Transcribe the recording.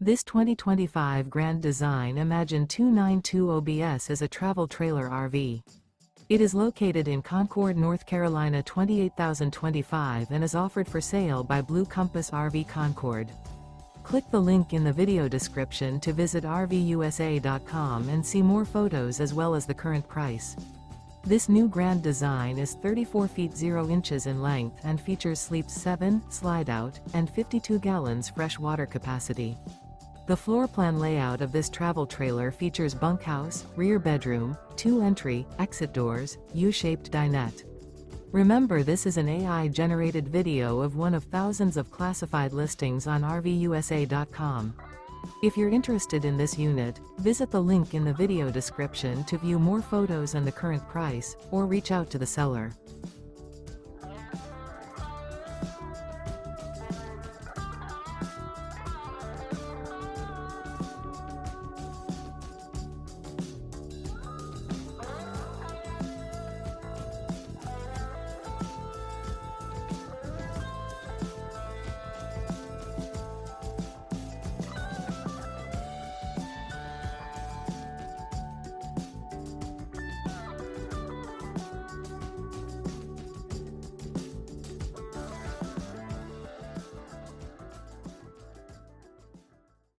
This 2025 Grand Design Imagine 292 OBS is a travel trailer RV. It is located in Concord, North Carolina 28025 and is offered for sale by Blue Compass RV Concord. Click the link in the video description to visit RVUSA.com and see more photos as well as the current price. This new Grand Design is 34 feet 0 inches in length and features sleeps 7, slide-out, and 52 gallons fresh water capacity. The floor plan layout of this travel trailer features bunkhouse, rear bedroom, 2 entry, exit doors, U-shaped dinette. Remember, this is an AI-generated video of one of thousands of classified listings on RVUSA.com. If you're interested in this unit, visit the link in the video description to view more photos and the current price, or reach out to the seller.